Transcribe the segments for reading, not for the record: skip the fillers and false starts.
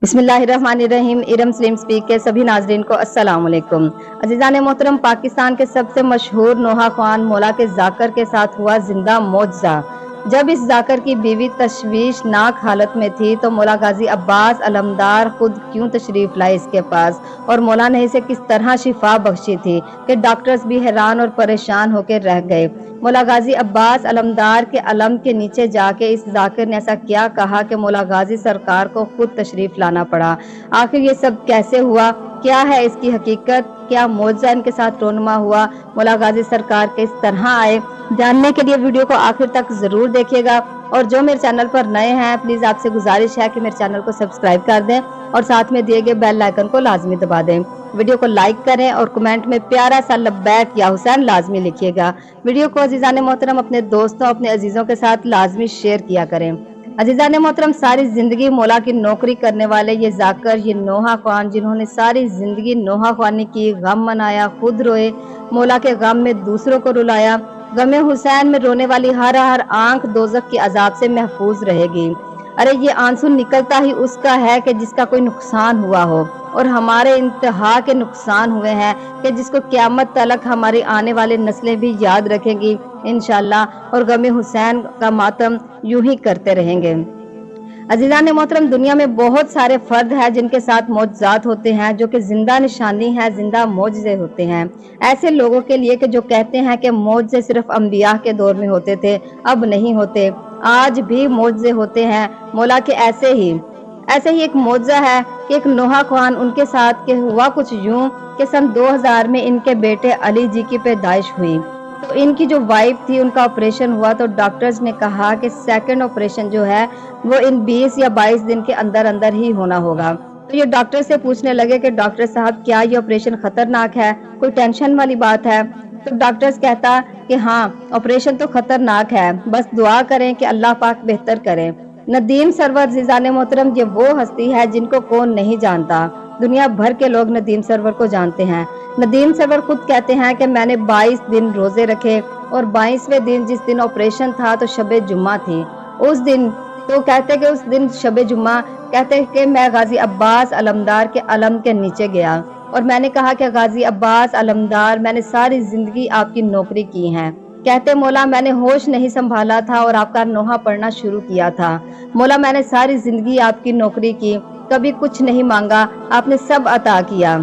बिस्मिल्लाहिर्रहमानिर्रहीम। Iram slim speak के सभी नाजरीन को अस्सलाम वालेकुम। अजीज़ान मोहतरम, पाकिस्तान के सबसे मशहूर नोहा ख्वान मौला के जाकर के साथ हुआ जिंदा मौजज़ा। जब इस जाकर की बीवी तशवीशनाक हालत में थी तो मौला गाजी अब्बास अलमदार खुद क्यों तशरीफ लाए इसके पास, और मौला ने इसे किस तरह शिफा बख्शी थी कि डॉक्टर्स भी हैरान और परेशान होकर रह गए। मौला गाजी अब्बास अलमदार के अलम के नीचे जाके इस जाकिर ने ऐसा क्या कहा कि मौला गाजी सरकार को खुद तशरीफ लाना पड़ा। आखिर ये सब कैसे हुआ, क्या है इसकी हकीकत, क्या मौजज़ा इनके साथ रोनमा हुआ, मौला गाजी सरकार के इस तरह आए, जानने के लिए वीडियो को आखिर तक जरूर देखिएगा। और जो मेरे चैनल पर नए हैं, प्लीज आपसे गुजारिश है कि मेरे चैनल को सब्सक्राइब कर दें और साथ में दिए गए बेल आइकन को लाजमी दबा दें। वीडियो को लाइक करें और कमेंट में प्यारा सा लब्बैक या हुसैन लाजमी लिखिएगा। वीडियो को अजीज़ान मोहतरम अपने दोस्तों, अपने अजीजों के साथ लाजमी शेयर किया करें। अजीज़ान मोहतरम, सारी जिंदगी मौला की नौकरी करने वाले ये जाकर, ये नोहा ख्वान, जिन्होंने सारी जिंदगी नोहा ख्वानी की, गम मनाया, खुद रोए, मौला के गम में दूसरों को रुलाया। गमे हुसैन में रोने वाली हर आंख दोजख के अजाब से महफूज रहेगी। अरे ये आंसू निकलता ही उसका है कि जिसका कोई नुकसान हुआ हो, और हमारे इंतहा के नुकसान हुए हैं कि जिसको क़यामत तलक हमारी आने वाली नस्लें भी याद रखेंगी इंशाअल्लाह, और गमे हुसैन का मातम यूं ही करते रहेंगे। अजीज़ान मोहतरम, दुनिया में बहुत सारे फर्द हैं जिनके साथ मौजज़ात होते हैं, जो कि जिंदा निशानी है, जिंदा मौजज़े होते हैं। ऐसे लोगों के लिए कि जो कहते हैं कि मौजज़े सिर्फ अंबिया के दौर में होते थे, अब नहीं होते, आज भी मौजज़े होते हैं मौला के। ऐसे ही एक मौजज़ा है कि एक नोहा ख्वान, उनके साथ के हुआ कुछ यूं कि सन 2000 में इनके बेटे अली जी की पैदाइश हुई। तो इनकी जो वाइफ थी, उनका ऑपरेशन हुआ तो डॉक्टर्स ने कहा कि सेकंड ऑपरेशन जो है वो इन 20 या 22 दिन के अंदर अंदर ही होना होगा। तो ये डॉक्टर से पूछने लगे कि डॉक्टर साहब, क्या ये ऑपरेशन खतरनाक है, कोई टेंशन वाली बात है? तो डॉक्टर्स कहता कि हाँ, ऑपरेशन तो खतरनाक है, बस दुआ करें कि अल्लाह पाक बेहतर करें। नदीम सरवर ज़ीज़ान मोहतरम, ये वो हस्ती है जिनको कौन नहीं जानता। दुनिया भर के लोग नदीम सरवर को जानते हैं। नदीम सरवर खुद कहते हैं कि मैंने 22 दिन रोजे रखे, और 22वें दिन जिस दिन ऑपरेशन था तो शबे जुम्मा थी। उस दिन तो कहते कि उस दिन शबे जुम्मा, कहते कि मैं गाजी अब्बास अलमदार के अलम के नीचे गया और मैंने कहा कि गाजी अब्बास अलमदार, मैंने सारी जिंदगी आपकी नौकरी की है। कहते मौला, मैंने होश नहीं संभाला था और आपका नोहा पढ़ना शुरू किया था। मौला, मैंने सारी जिंदगी आपकी नौकरी की, कभी कुछ नहीं मांगा, आपने सब अता किया।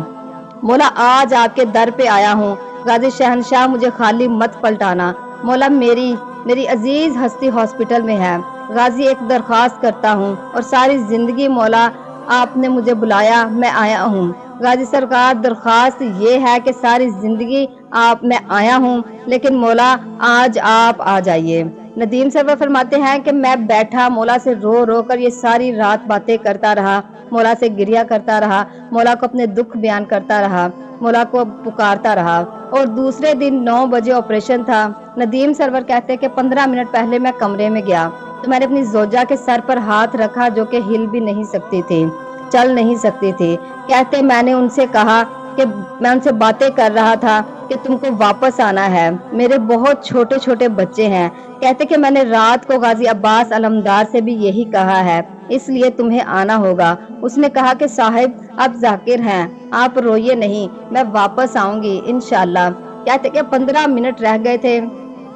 मौला, आज आपके दर पे आया हूँ, गाजी शहनशाह, मुझे खाली मत पलटाना। मौला, मेरी अजीज हस्ती हॉस्पिटल में है, गाजी एक दरख्वास्त करता हूँ, और सारी जिंदगी मौला आपने मुझे बुलाया, मैं आया हूँ। गाजी सरकार, दरख्वास्त ये है कि सारी जिंदगी मैं आया हूँ, लेकिन मौला आज आप आ जाइए। नदीम सरवर फरमाते हैं कि मैं बैठा मौला से रो रो कर ये सारी रात बातें करता रहा, मौला से गिरिया करता रहा, मौला को अपने दुख बयान करता रहा, मौला को पुकारता रहा। और दूसरे दिन 9 बजे ऑपरेशन था। नदीम सरवर कहते कि 15 मिनट पहले मैं कमरे में गया तो मैंने अपनी जोजा के सर पर हाथ रखा, जो कि हिल भी नहीं सकती थी, चल नहीं सकती थी। कहते मैंने उनसे कहा कि मैं उनसे बातें कर रहा था कि तुमको वापस आना है, मेरे बहुत छोटे छोटे बच्चे हैं। कहते कि मैंने रात को गाजी अब्बास अलमदार से भी यही कहा है, इसलिए तुम्हें आना होगा। उसने कहा कि साहिब, आप जाकिर हैं, आप रोइए नहीं, मैं वापस आऊंगी इंशाल्लाह। कहते कि 15 मिनट रह गए थे,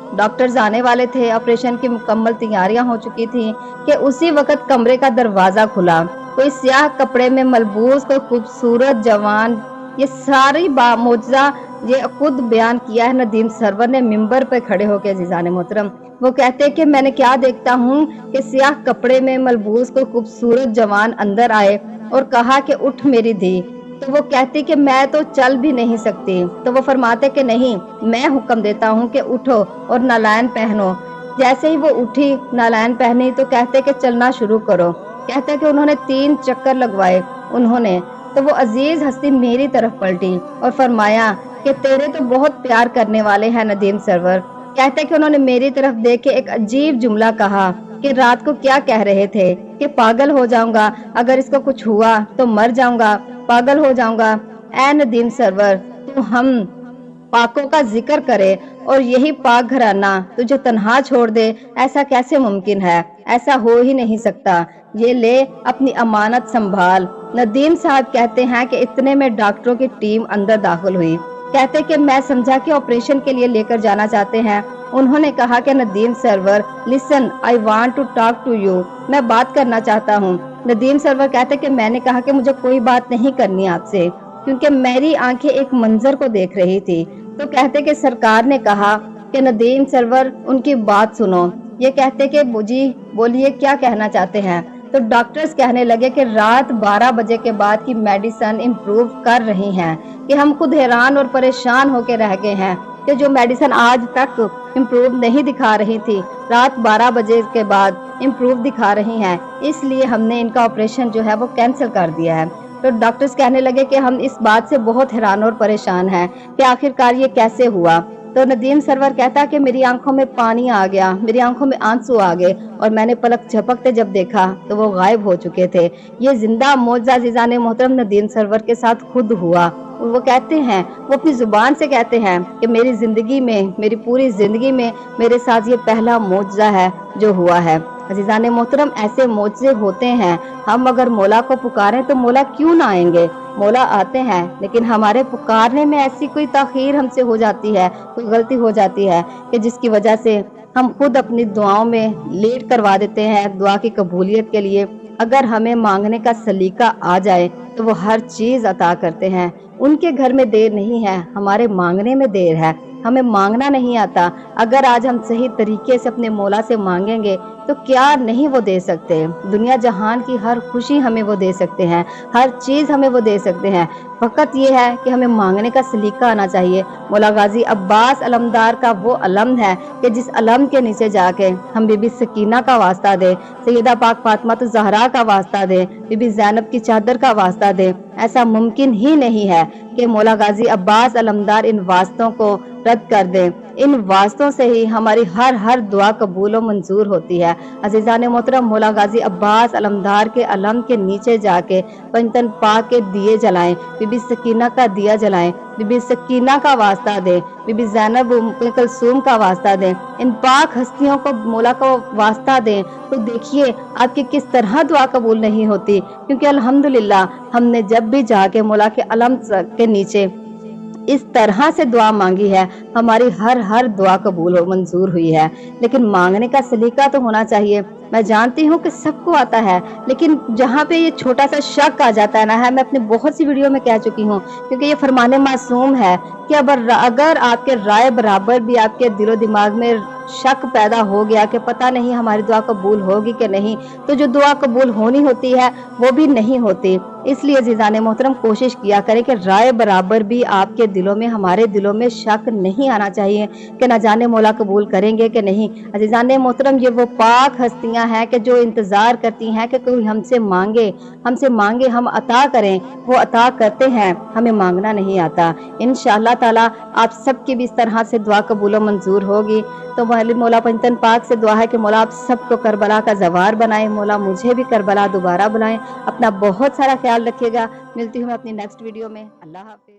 डॉक्टर्स आने वाले थे, ऑपरेशन की मुकम्मल तैयारियां हो चुकी थी कि उसी वक्त कमरे का दरवाजा खुला। कोई स्याह कपड़े में मलबूस, कोई खूबसूरत जवान, ये सारी मौजज़ा ये खुद बयान किया है नदीम सरवर ने मिंबर पे खड़े होकर। अज़ीज़ान मोहतरम, वो कहते कि मैंने क्या देखता हूँ कि स्याह कपड़े में मलबूस कोई खूबसूरत जवान अंदर आए और कहा कि उठ मेरी धी। तो वो कहती कि मैं तो चल भी नहीं सकती। तो वो फरमाते कि नहीं, मैं हुक्म देता हूँ कि उठो और नालायन पहनो। जैसे ही वो उठी, नालायन पहनी, तो कहते कि चलना शुरू करो। कहते कि उन्होंने 3 चक्कर लगवाए उन्होंने, तो वो अजीज हस्ती मेरी तरफ पलटी और फरमाया कि तेरे तो बहुत प्यार करने वाले हैं नदीम सरवर। कहते कि उन्होंने मेरी तरफ देख के एक अजीब जुमला कहा कि रात को क्या कह रहे थे कि पागल हो जाऊंगा, अगर इसको कुछ हुआ तो मर जाऊंगा, पागल हो जाऊंगा। ऐ नदीम सरवर, पाकों का जिक्र करे और यही पाक घराना तुझे तन्हा छोड़ दे, ऐसा कैसे मुमकिन है? ऐसा हो ही नहीं सकता। ये ले अपनी अमानत संभाल। नदीम साहब कहते हैं कि इतने में डॉक्टरों की टीम अंदर दाखिल हुई। कहते कि मैं समझा कि ऑपरेशन के लिए लेकर जाना चाहते हैं। उन्होंने कहा कि Nadeem Sarwar, listen, I want to talk to you. मैं बात करना चाहता हूँ। नदीम सरवर कहते कि मैंने कहा कि मुझे कोई बात नहीं करनी आपसे, क्योंकि मेरी आंखें एक मंजर को देख रही थी। तो कहते कि सरकार ने कहा कि नदीम सरवर उनकी बात सुनो। ये कहते कि जी बोलिए क्या कहना चाहते हैं। तो डॉक्टर्स कहने लगे कि रात 12 बजे के बाद की मेडिसिन इम्प्रूव कर रही हैं, कि हम खुद हैरान और परेशान होकर रह गए हैं कि जो मेडिसिन आज तक इम्प्रूव नहीं दिखा रही थी, रात 12 बजे के बाद इम्प्रूव दिखा रही हैं। इसलिए हमने इनका ऑपरेशन जो है वो कैंसिल कर दिया है। तो डॉक्टर्स कहने लगे कि हम इस बात से बहुत हैरान और परेशान हैं कि आखिरकार ये कैसे हुआ। तो नदीम सरवर कहता कि मेरी आंखों में पानी आ गया, मेरी आंखों में आंसू आ गए और मैंने पलक झपकते जब देखा तो वो गायब हो चुके थे। ये जिंदा मौजज़ा जिज़ाने मोहतरम नदीम सरवर के साथ खुद हुआ। वो कहते हैं, वो अपनी जुबान से कहते हैं कि मेरी जिंदगी में, मेरी पूरी जिंदगी में मेरे साथ ये पहला मौजज़ा है जो हुआ है। अजीज़ाने मोहतरम, ऐसे मौजज़े होते हैं। हम अगर मौला को पुकारें तो मौला क्यों ना आएंगे? मौला आते हैं, लेकिन हमारे पुकारने में ऐसी कोई ताखीर हमसे हो जाती है, कोई गलती हो जाती है कि जिसकी वजह से हम खुद अपनी दुआओं में लेट करवा देते हैं दुआ की कबूलियत के लिए। अगर हमें मांगने का सलीका आ जाए तो वो हर चीज़ अता करते हैं। उनके घर में देर नहीं है, हमारे मांगने में देर है। हमें मांगना नहीं आता। अगर आज हम सही तरीके से अपने मौला से मांगेंगे तो क्या नहीं वो दे सकते। दुनिया जहान की हर खुशी हमें वो दे सकते हैं, हर चीज़ हमें वो दे सकते हैं। फ़कत ये है कि हमें मांगने का सलीका आना चाहिए। मौला गाजी अब्बास अलमदार का वो अलम है कि जिस अलम के नीचे जाके हम बीबी सकीना का वास्ता दें, सैयदा पाक फातिमा तो ज़हरा का वास्ता दें, बीबी ज़ैनब की चादर का वास्ता दें, ऐसा मुमकिन ही नहीं है कि मौला गाजी अब्बास अलमदार इन वास्तों को रद्द कर दें। इन वास्तों से ही हमारी हर दुआ कबूल व मंजूर होती है। अजीज़ान मोहतरम, मौला गाजी अब्बास अलमदार के अलम के नीचे जाके पंजतन पाक के दिए जलाएं, बीबी सकीना का दिया जलाएं, बीबी सकीना का वास्ता दें, बीबी ज़ैनब उम्मे कुलसूम का वास्ता दें, इन पाक हस्तियों को मौला को वास्ता दें। तो देखिए आपकी किस तरह दुआ कबूल नहीं होती, क्योंकि अल्हम्दुलिल्लाह हमने जब भी जाके मौला के अलम के नीचे इस तरह से दुआ मांगी है, हमारी हर दुआ कबूल हो मंजूर हुई है। लेकिन मांगने का सलीका तो होना चाहिए। मैं जानती हूँ कि सबको आता है, लेकिन जहाँ पे ये छोटा सा शक आ जाता है ना, है मैं अपनी बहुत सी वीडियो में कह चुकी हूँ, क्योंकि ये फरमाने मासूम है कि अगर आपके राय बराबर भी आपके दिलो दिमाग में शक पैदा हो गया कि पता नहीं हमारी दुआ कबूल होगी कि नहीं, तो जो दुआ कबूल होनी होती है वो भी नहीं होती। इसलिए अज़ीज़ाने मोहतरम, कोशिश किया करें कि राय बराबर भी आपके दिलों में, हमारे दिलों में शक नहीं आना चाहिए कि न जाने मौला कबूल करेंगे कि नहीं। अज़ीज़ाने मोहतरम, ये वो पाक हस्तियां हैं कि जो इंतज़ार करती हैं कि कोई हमसे मांगे हम अता करें। वो अता करते हैं, हमें मांगना नहीं आता। इंशाअल्लाह ताला आप सबकी भी इस तरह से दुआ कबूल मंजूर होगी। तो मौला पंजतन पाक से दुआ है कि मौला आप सबको करबला का जवार बनाए, मौला मुझे भी करबला दोबारा बुलाएं। अपना बहुत सारा ख्याल रखिएगा। मिलती हूँ मैं अपनी नेक्स्ट वीडियो में। अल्लाह हाफिज।